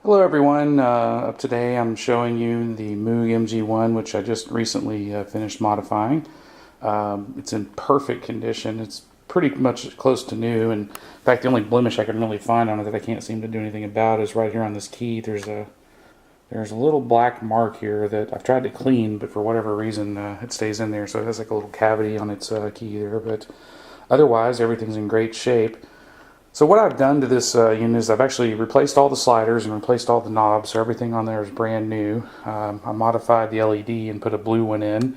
Hello everyone, today I'm showing you the Moog MG-1, which I just recently finished modifying. It's in perfect condition. It's pretty much close to new, and in fact the only blemish I can really find on it that I can't seem to do anything about is right here on this key. There's a little black mark here that I've tried to clean, but for whatever reason it stays in there, so it has like a little cavity on its key there, but otherwise everything's in great shape. So what I've done to this unit is I've actually replaced all the sliders and replaced all the knobs, so everything on there is brand new. I modified the LED and put a blue one in,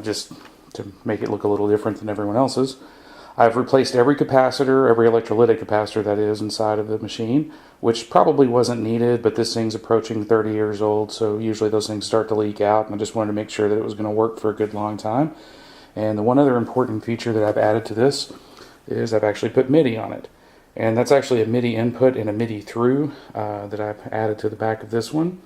just to make it look a little different than everyone else's. I've replaced every capacitor, every electrolytic capacitor that is inside of the machine, which probably wasn't needed, but this thing's approaching 30 years old, so usually those things start to leak out, and I just wanted to make sure that it was going to work for a good long time. And the one other important feature that I've added to this is I've actually put MIDI on it. And that's actually a MIDI input and a MIDI through that I've added to the back of this one.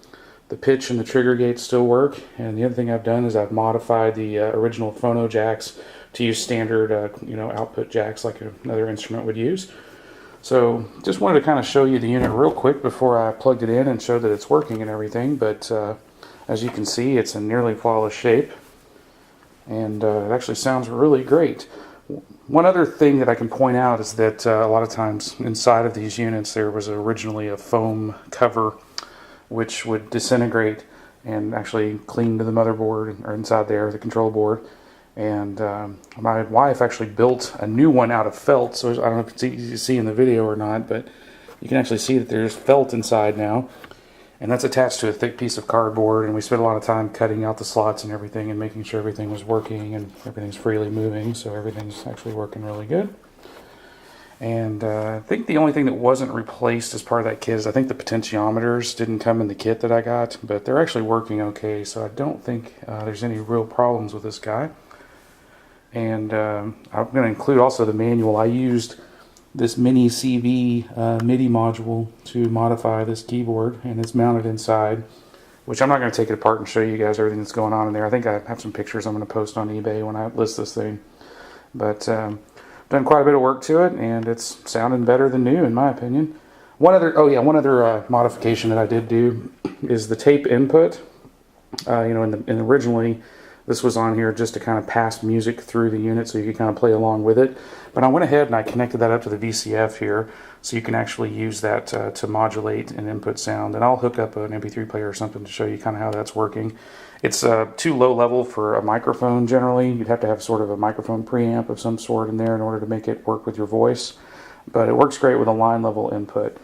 The pitch and the trigger gates still work, and the other thing I've done is I've modified the original phono jacks to use standard output jacks like another instrument would use. So just wanted to kind of show you the unit real quick before I plugged it in and showed that it's working and everything, but as you can see, it's in nearly flawless shape, and it actually sounds really great. One other thing that I can point out is that a lot of times inside of these units there was originally a foam cover which would disintegrate and actually cling to the motherboard or inside there, the control board. And my wife actually built a new one out of felt, so I don't know if it's easy to see in the video or not, but you can actually see that there's felt inside now. And that's attached to a thick piece of cardboard, and we spent a lot of time cutting out the slots and everything and making sure everything was working and everything's freely moving, so everything's actually working really good. And I think the only thing that wasn't replaced as part of that kit is I think the potentiometers didn't come in the kit that I got, but they're actually working okay, so I don't think there's any real problems with this guy. And I'm going to include also the manual. I used this mini CV MIDI module to modify this keyboard, and it's mounted inside, which I'm not going to take it apart and show you guys everything that's going on in there. I think I have some pictures I'm going to post on eBay when I list this thing, but done quite a bit of work to it, and it's sounding better than new in my opinion. One other modification that I did do is the tape input. Originally this was on here just to kind of pass music through the unit so you could kind of play along with it. But I went ahead and I connected that up to the VCF here so you can actually use that to modulate and input sound. And I'll hook up an MP3 player or something to show you kind of how that's working. It's too low level for a microphone generally. You'd have to have sort of a microphone preamp of some sort in there in order to make it work with your voice. But it works great with a line level input.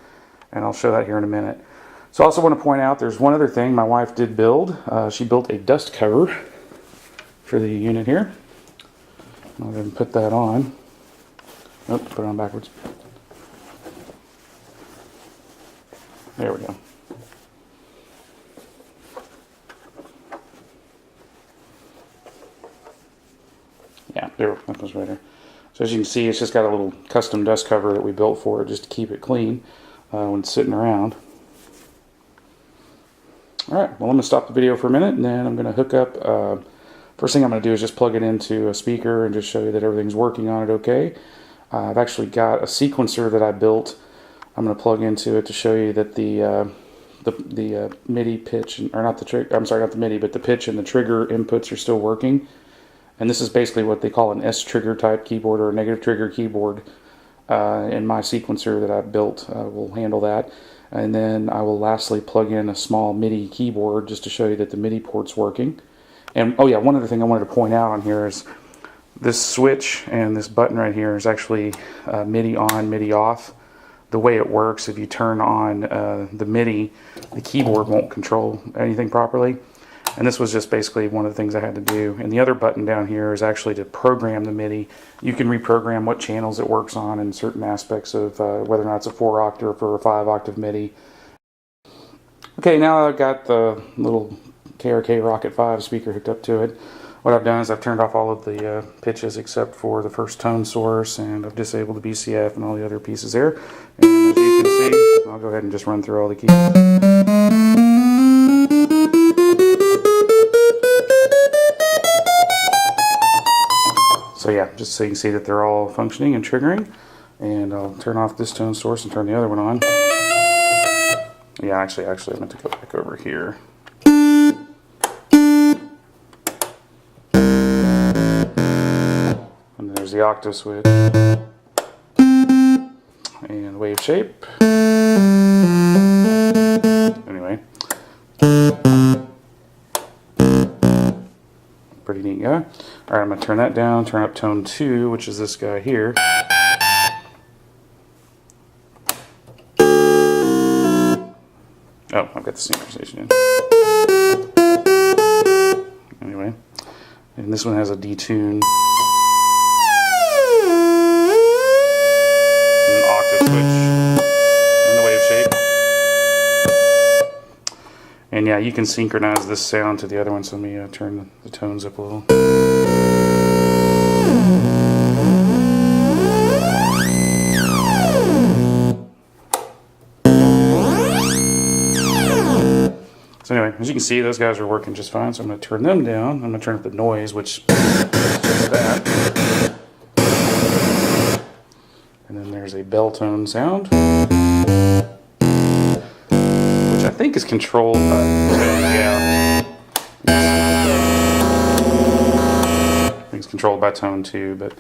And I'll show that here in a minute. So I also want to point out there's one other thing my wife did build. She built a dust cover for the unit here. I'll go ahead and put that on. Oh, put it on backwards. There we go. Yeah, there, that was right there. So as you can see, it's just got a little custom dust cover that we built for it just to keep it clean when it's sitting around. Alright, well I'm going to stop the video for a minute, and then I'm going to hook up first thing I'm going to do is just plug it into a speaker and just show you that everything's working on it okay. I've actually got a sequencer that I built. I'm going to plug into it to show you that the MIDI pitch, or not the trigger, I'm sorry, not the MIDI, but the pitch and the trigger inputs are still working. And this is basically what they call an S-trigger type keyboard or a negative trigger keyboard. And my sequencer that I've built will handle that. And then I will lastly plug in a small MIDI keyboard just to show you that the MIDI port's working. And oh yeah, one other thing I wanted to point out on here is this switch and this button right here is actually MIDI on, MIDI off. The way it works, if you turn on the MIDI, the keyboard won't control anything properly. And this was just basically one of the things I had to do. And the other button down here is actually to program the MIDI. You can reprogram what channels it works on in certain aspects of whether or not it's a 4-octave or a 5-octave MIDI. Okay, now I've got the little KRK Rocket 5 speaker hooked up to it. What I've done is I've turned off all of the pitches except for the first tone source, and I've disabled the BCF and all the other pieces there. And as you can see, I'll go ahead and just run through all the keys. So yeah, just so you can see that they're all functioning and triggering. And I'll turn off this tone source and turn the other one on. yeah, actually, I meant to go back over here. And there's the octave switch. And wave shape. Anyway. Pretty neat guy. Alright, I'm going to turn that down, turn up tone 2, which is this guy here. Oh, I've got the synchronization in. Anyway. And this one has a detune. An octave switch. And the wave shape. And yeah, you can synchronize this sound to the other one, so let me turn the tones up a little. So anyway, as you can see, those guys are working just fine, so I'm going to turn them down. I'm going to turn up the noise, which is just that. And then there's a bell tone sound, which I think is controlled by I think it's controlled by tone 2, but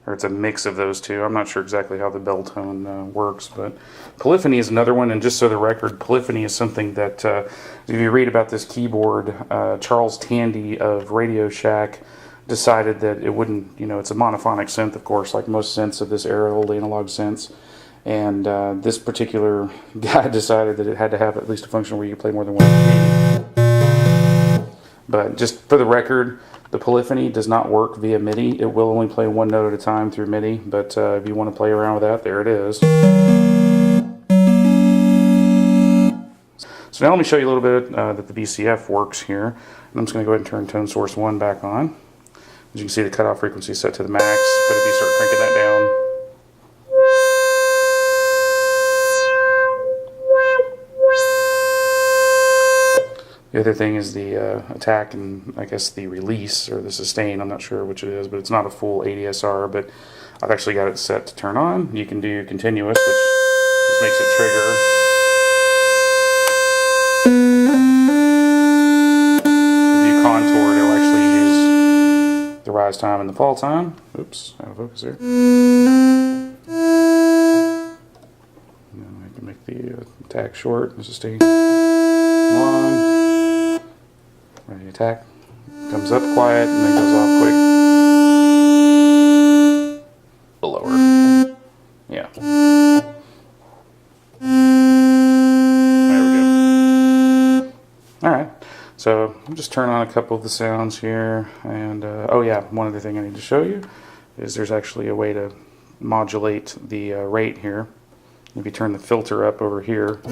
or it's a mix of those two. I'm not sure exactly how the bell tone works, but polyphony is another one. And just so the record, polyphony is something that if you read about this keyboard, Charles Tandy of Radio Shack decided that it wouldn't, it's a monophonic synth, of course, like most synths of this era, old analog synths. And this particular guy decided that it had to have at least a function where you could play more than one key. But just for the record, the polyphony does not work via MIDI. It will only play one note at a time through MIDI, but if you want to play around with that, there it is. So now let me show you a little bit that the VCF works here. And I'm just going to go ahead and turn tone source 1 back on. As you can see, the cutoff frequency is set to the max, but if you start cranking that down, the other thing is the attack and I guess the release or the sustain. I'm not sure which it is, but it's not a full ADSR, but I've actually got it set to turn on. You can do continuous, which just makes it trigger. If you contour, it'll actually use the rise time and the fall time. Oops, out of focus here. And I can make the attack short, the sustain long. Ready to attack. Comes up quiet and then goes off quick. Lower. Yeah. There we go. Alright. So I'll just turn on a couple of the sounds here. And oh yeah, one other thing I need to show you is there's actually a way to modulate the rate here. If you turn the filter up over here.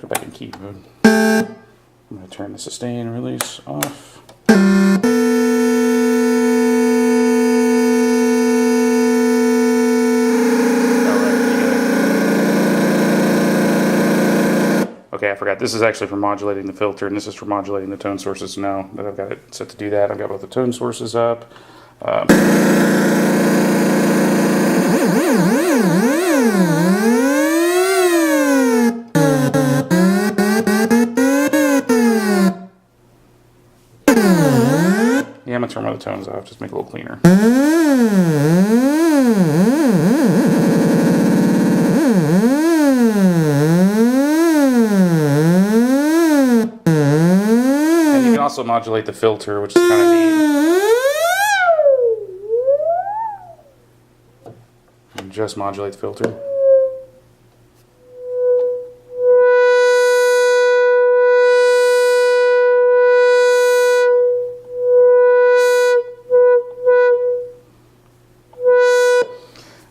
Back in key mode. I'm going to turn the sustain and release off. Okay, I forgot. This is actually for modulating the filter, and this is for modulating the tone sources. Now that I've got it set to do that, I've got both the tone sources up. Yeah, I'm going to turn one of the tones off, just make it a little cleaner. And you can also modulate the filter, which is kind of neat. And just modulate the filter.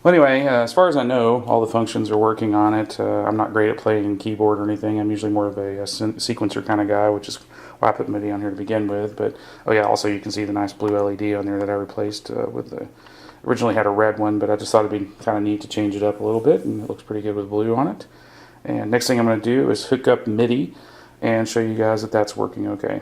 Well, anyway, as far as I know, all the functions are working on it. I'm not great at playing keyboard or anything. I'm usually more of a sequencer kind of guy, which is why I put MIDI on here to begin with. But oh yeah, also you can see the nice blue LED on there that I replaced with the. Originally had a red one, but I just thought it'd be kind of neat to change it up a little bit, and it looks pretty good with blue on it. And next thing I'm going to do is hook up MIDI and show you guys that that's working okay.